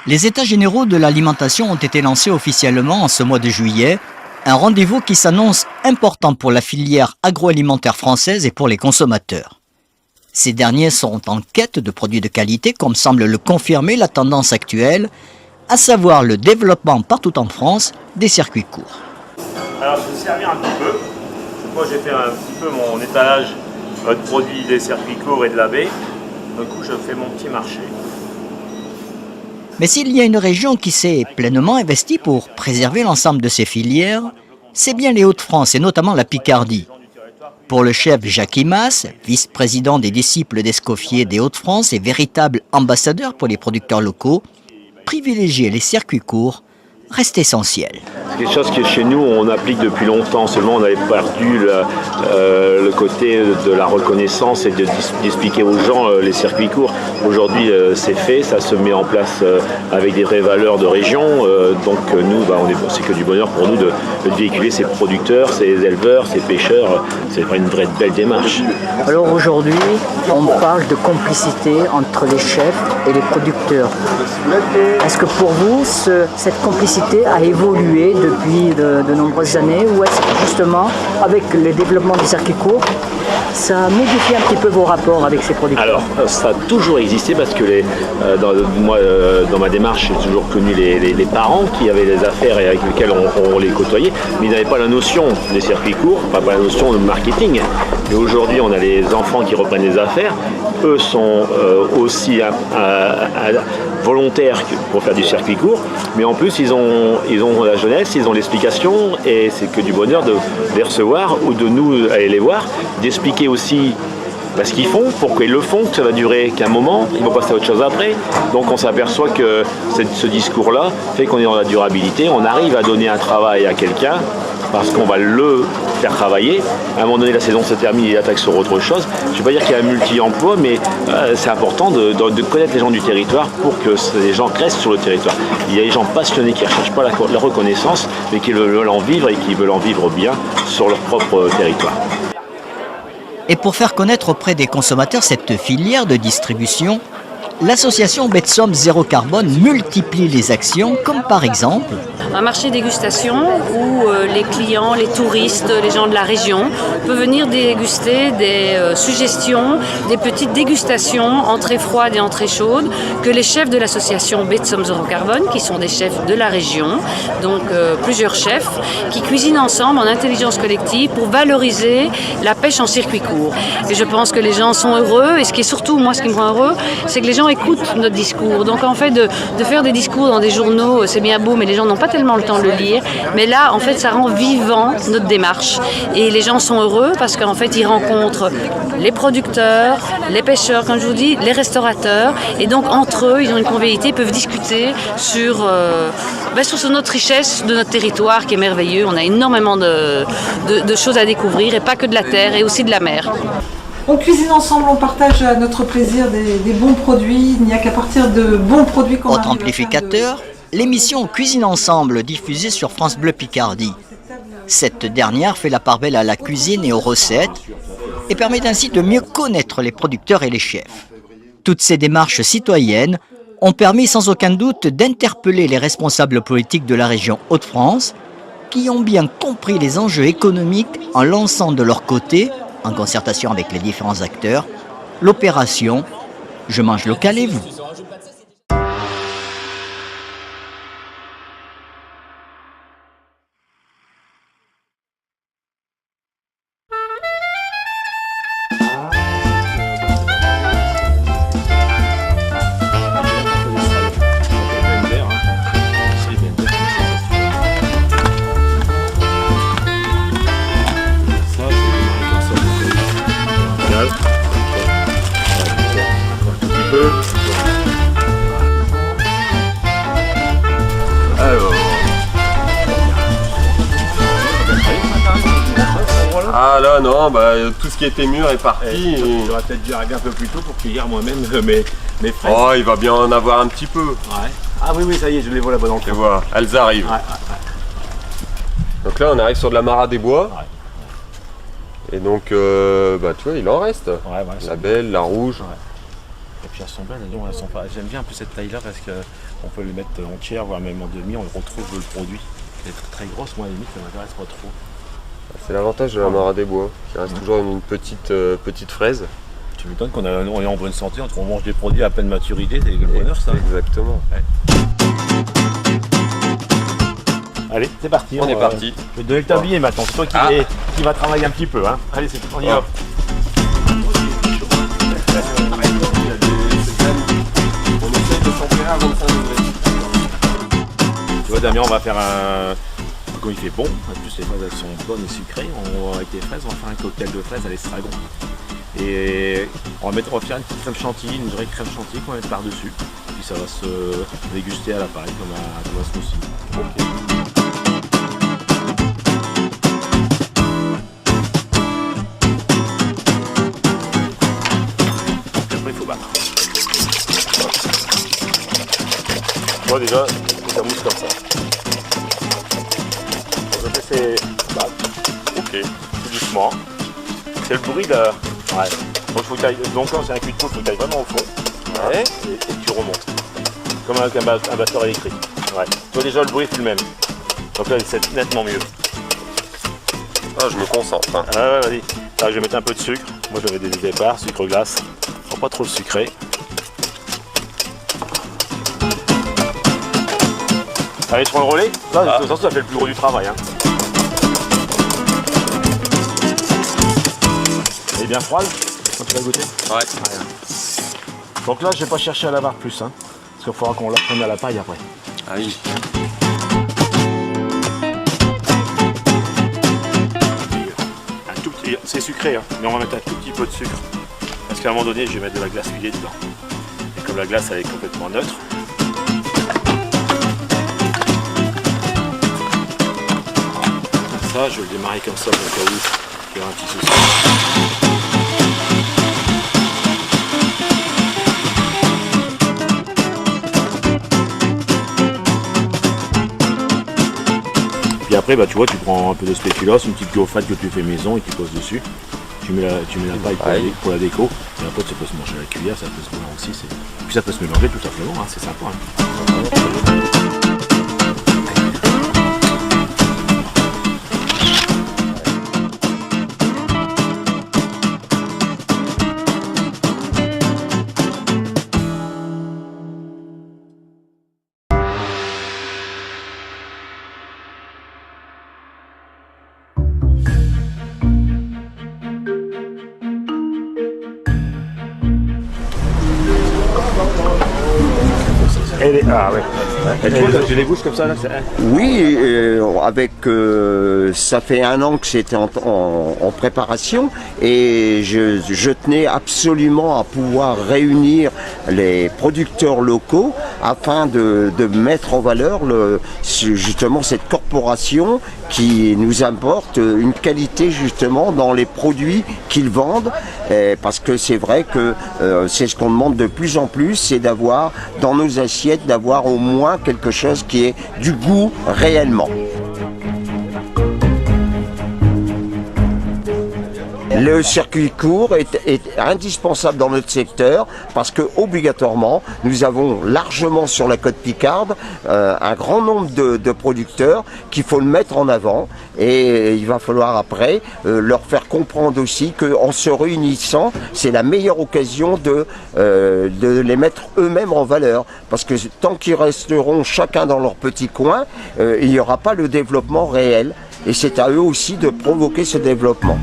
Les États généraux de l'alimentation ont été lancés officiellement en ce mois de juillet, un rendez-vous qui s'annonce important pour la filière agroalimentaire française et pour les consommateurs. Ces derniers sont en quête de produits de qualité, comme semble le confirmer la tendance actuelle, à savoir le développement partout en France des circuits courts. Alors je vais servir un petit peu. Moi j'ai fait un petit peu mon étalage de produits des circuits courts et de la baie. Du coup je fais mon petit marché. Mais s'il y a une région qui s'est pleinement investie pour préserver l'ensemble de ses filières, c'est bien les Hauts-de-France et notamment la Picardie. Pour le chef Jacques Imaz, vice-président des disciples d'Escoffier des Hauts-de-France et véritable ambassadeur pour les producteurs locaux, privilégier les circuits courts reste essentiel. C'est quelque chose que chez nous on applique depuis longtemps, seulement on avait perdu le côté de la reconnaissance et d'expliquer aux gens les circuits courts. Aujourd'hui c'est fait, ça se met en place avec des vraies valeurs de région, donc nous c'est que du bonheur pour nous de véhiculer ces producteurs, ces éleveurs, ces pêcheurs, c'est une vraie belle démarche. Alors aujourd'hui on parle de complicité entre les chefs et les producteurs. Est-ce que pour vous cette complicité a évolué depuis de nombreuses années, ou est-ce que justement avec le développement du circuit court ça a modifié un petit peu vos rapports avec ces producteurs? Alors ça a toujours existé parce que dans ma démarche j'ai toujours connu les parents qui avaient des affaires et avec lesquels on les côtoyait, mais ils n'avaient pas la notion des circuits courts, pas la notion de marketing. Et aujourd'hui on a les enfants qui reprennent les affaires, eux sont aussi volontaires pour faire du circuit court, mais en plus ils ont la jeunesse, ils ont l'explication, et c'est que du bonheur de les recevoir ou de nous aller les voir, d'expliquer aussi ce qu'ils font, pourquoi ils le font, que ça va durer qu'un moment, ils vont passer à autre chose après. Donc on s'aperçoit que ce discours-là fait qu'on est dans la durabilité, on arrive à donner un travail à quelqu'un parce qu'on va le faire travailler. À un moment donné, la saison se termine, il attaque sur autre chose. Je ne vais pas dire qu'il y a un multi-emploi, mais c'est important de connaître les gens du territoire pour que les gens restent sur le territoire. Il y a des gens passionnés qui ne recherchent pas la reconnaissance, mais qui veulent en vivre et qui veulent en vivre bien sur leur propre territoire. Et pour faire connaître auprès des consommateurs cette filière de distribution, l'association Betsom Zéro Carbone multiplie les actions, comme par exemple un marché dégustation où les clients, les touristes, les gens de la région peuvent venir déguster des suggestions, des petites dégustations, entrées froides et entrées chaudes, que les chefs de l'association Betsom Zéro Carbone, qui sont des chefs de la région, donc plusieurs chefs, qui cuisinent ensemble en intelligence collective pour valoriser la pêche en circuit court. Et je pense que les gens sont heureux, et ce qui est surtout, moi, ce qui me rend heureux, c'est que les gens écoutent notre discours. Donc en fait, de faire des discours dans des journaux, c'est bien beau, mais les gens n'ont pas tellement le temps de le lire. Mais là, en fait, ça rend vivant notre démarche. Et les gens sont heureux parce qu'en fait, ils rencontrent les producteurs, les pêcheurs, comme je vous dis, les restaurateurs. Et donc, entre eux, ils ont une convivialité, ils peuvent discuter sur notre richesse de notre territoire qui est merveilleux. On a énormément de choses à découvrir, et pas que de la terre, et aussi de la mer. On cuisine ensemble, on partage notre plaisir des bons produits. Il n'y a qu'à partir de bons produits qu'on Autre amplificateur, l'émission Cuisine Ensemble diffusée sur France Bleu Picardie. Cette dernière fait la part belle à la cuisine et aux recettes et permet ainsi de mieux connaître les producteurs et les chefs. Toutes ces démarches citoyennes ont permis sans aucun doute d'interpeller les responsables politiques de la région Hauts-de-France qui ont bien compris les enjeux économiques en lançant de leur côté, en concertation avec les différents acteurs, l'opération « Je mange local et vous ». Ah là non, tout ce qui était mûr est parti. J'aurais peut-être dû arriver un peu plus tôt pour cueillir moi-même mes fraises. Oh, il va bien en avoir un petit peu. Ouais. Ah oui, ça y est, je les vois là-bas dans le Tu vois, elles arrivent. Ouais. Donc là, on arrive sur de la Mara des Bois. Ouais. Et donc, tu vois, il en reste. Ouais, la belle, la rouge. Ouais. Et puis elles sont belles, j'aime bien un peu cette taille-là parce que On peut les mettre entières, voire même en demi, on retrouve le produit. Être très grosse, moi à la limite, ça m'intéresse pas trop. C'est l'avantage de la Mara des Bois, qui reste toujours une petite fraise. Tu m'étonnes qu'on est en bonne santé, on mange des produits à pleine maturité, c'est le bonheur ça. Exactement. Ouais. Allez, c'est parti. On est parti. Je vais te donner le tablier maintenant, c'est toi qui va travailler un petit peu. Hein. Allez, c'est on y va. On essaye de tempérer à 25 degrés. Tu vois Damien, on va faire un... Comme il fait bon, en plus les fraises elles sont bonnes et sucrées, avec les fraises on va faire un cocktail de fraises à l'estragon. Et on va faire une petite crème chantilly, une vraie crème chantilly qu'on va mettre par-dessus. Puis ça va se déguster à l'appareil comme un smoothie. Okay. Après il faut battre. Tu vois déjà, ça mousse comme ça. C'est ok, tout doucement. C'est le bruit de la... Ouais. Donc là c'est un cul de peau, il faut que tu ailles vraiment au fond. Ouais. Et tu remontes. Comme avec un batteur électrique. Ouais. Toi déjà le bruit c'est le même. Donc là c'est nettement mieux. Ah, je me concentre. Hein. Ah ouais, vas-y. Là je vais mettre un peu de sucre. Moi j'avais des départs, sucre glace. Faut pas trop le sucrer. Allez, sur le relais. Là, de toute façon, ça fait le plus gros du travail. Hein. Elle est bien froide quand tu vas goûter. Ouais. Donc là, je vais pas chercher à lavar plus. Hein, parce qu'il faudra qu'on la prenne à la paille après. Ah oui. C'est sucré, hein, mais on va mettre un tout petit peu de sucre. Parce qu'à un moment donné, je vais mettre de la glace filée dedans. Et comme la glace, elle est complètement neutre. Ça, je vais le démarrer comme ça pour le cas où il y aura un petit souci. Puis après, bah, tu vois, tu prends un peu de spéculoos, une petite gaufrette que tu fais maison et tu poses dessus. Tu mets la paille pour la déco. Et après, ça peut se manger à la cuillère, ça peut se mélanger aussi. Puis ça peut se mélanger tout simplement, hein, c'est sympa. Hein. Ah ouais. Tu les bouges comme ça là. Oui, ça fait 1 an que c'était en préparation et je tenais absolument à pouvoir réunir les producteurs locaux afin de mettre en valeur justement cette corporation qui nous apporte une qualité justement dans les produits qu'ils vendent, parce que c'est vrai que c'est ce qu'on demande de plus en plus, c'est d'avoir dans nos assiettes, d'avoir au moins quelque chose qui ait du goût réellement. Le circuit court est indispensable dans notre secteur parce que obligatoirement nous avons largement sur la côte Picarde un grand nombre de producteurs qu'il faut le mettre en avant et il va falloir après leur faire comprendre aussi qu'en se réunissant c'est la meilleure occasion de les mettre eux-mêmes en valeur parce que tant qu'ils resteront chacun dans leur petit coin il n'y aura pas le développement réel et c'est à eux aussi de provoquer ce développement.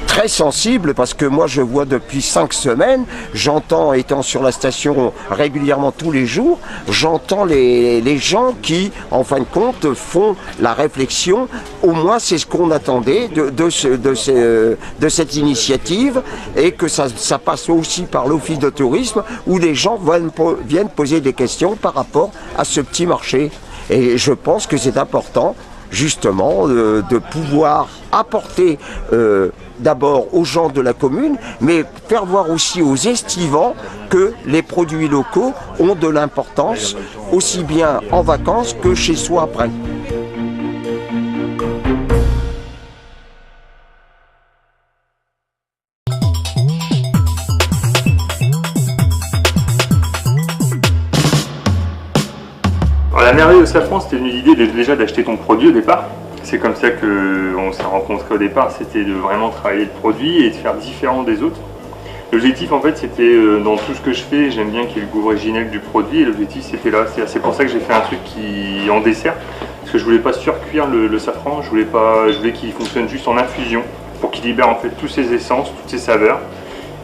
Très sensible parce que moi je vois depuis 5 semaines, j'entends, étant sur la station régulièrement tous les jours, j'entends les gens qui en fin de compte font la réflexion, au moins c'est ce qu'on attendait de cette initiative et que ça passe aussi par l'office de tourisme où les gens viennent poser des questions par rapport à ce petit marché et je pense que c'est important justement de pouvoir apporter d'abord aux gens de la commune, mais faire voir aussi aux estivants que les produits locaux ont de l'importance, aussi bien en vacances que chez soi après. Alors, la merveille au safran, c'était une idée déjà d'acheter ton produit au départ. C'est comme ça qu'on s'est rencontrés au départ, c'était de vraiment travailler le produit et de faire différent des autres. L'objectif en fait c'était dans tout ce que je fais, j'aime bien qu'il y ait le goût originel du produit et l'objectif c'était là, c'est pour ça que j'ai fait un truc qui en dessert, parce que je voulais pas surcuire le safran, je voulais qu'il fonctionne juste en infusion pour qu'il libère en fait toutes ses essences, toutes ses saveurs.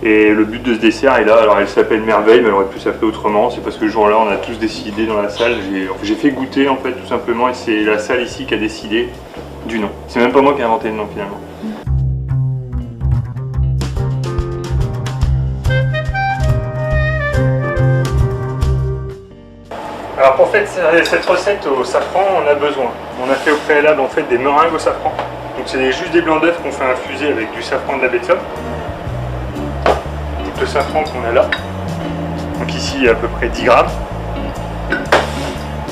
Et le but de ce dessert est là, alors elle s'appelle Merveille, mais elle aurait pu s'appeler autrement, c'est parce que ce jour-là on a tous décidé dans la salle, j'ai fait goûter en fait tout simplement et c'est la salle ici qui a décidé du nom. C'est même pas moi qui ai inventé le nom finalement. Alors pour faire cette recette au safran, on a besoin. On a fait au préalable en fait des meringues au safran. Donc c'est juste des blancs d'œufs qu'on fait infuser avec du safran de la baie de Somme. Donc le safran qu'on a là. Donc ici il y a à peu près 10 grammes.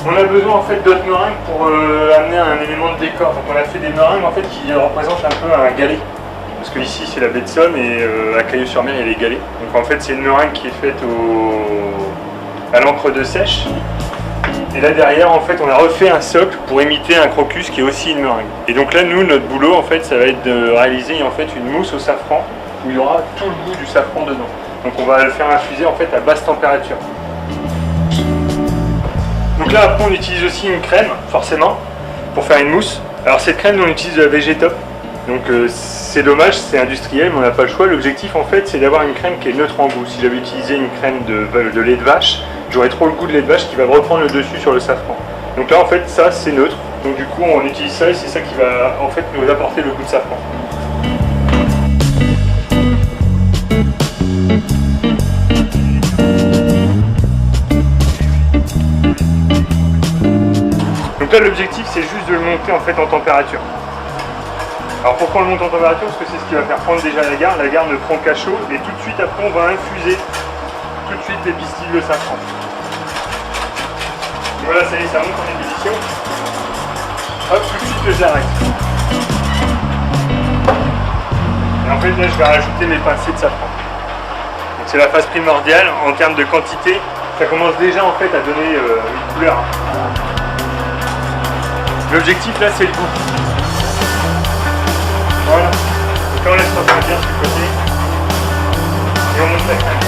On a besoin en fait d'autres meringues pour amener un élément de décor. Donc on a fait des meringues en fait qui représentent un peu un galet. Parce que ici c'est la baie de Somme et à Caillou-sur-Mer il y a les galets. Donc en fait c'est une meringue qui est faite à l'encre de sèche. Et là derrière en fait on a refait un socle pour imiter un crocus qui est aussi une meringue. Et donc là nous notre boulot en fait ça va être de réaliser en fait une mousse au safran où il y aura tout le goût du safran dedans. Donc on va le faire infuser en fait à basse température. Donc là après on utilise aussi une crème forcément pour faire une mousse. Alors cette crème nous on utilise de la Végétop. Donc c'est dommage, c'est industriel mais on n'a pas le choix. L'objectif en fait c'est d'avoir une crème qui est neutre en goût. Si j'avais utilisé une crème de lait de vache, j'aurais trop le goût de lait de vache qui va reprendre le dessus sur le safran. Donc là en fait ça c'est neutre, donc du coup on utilise ça et c'est ça qui va en fait nous apporter le goût de safran. Donc là l'objectif c'est juste de le monter en fait en température. Alors pourquoi on le monte en température? Parce que c'est ce qui va faire prendre déjà la garde ne prend qu'à chaud et tout de suite après on va infuser tout de suite les pistilles de safran. Voilà, ça y est, ça monte en ébullition. Hop, tout de suite je l'arrête. Et en fait là je vais rajouter mes pincées de safran. Donc c'est la phase primordiale en termes de quantité. Ça commence déjà en fait à donner une couleur. L'objectif là c'est le goût. Voilà. Donc là on laisse refroidir sur le côté. Et on monte la crème.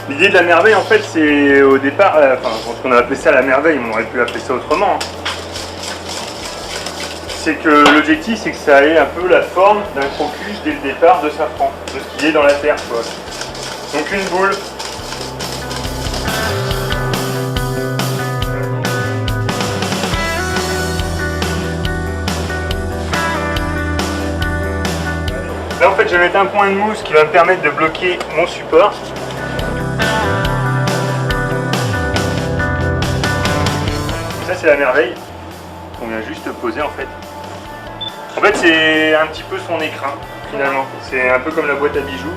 L'idée de la merveille en fait c'est au départ, quand on a appelé ça la merveille, on aurait pu appeler ça autrement. Hein. C'est que l'objectif c'est que ça ait un peu la forme d'un crocus dès le départ de safran, de ce qu'il est dans la terre quoi. Donc une boule. Là en fait je vais mettre un point de mousse qui va me permettre de bloquer mon support. Ça c'est la merveille qu'on vient juste poser en fait. En fait c'est un petit peu son écrin finalement. C'est un peu comme la boîte à bijoux.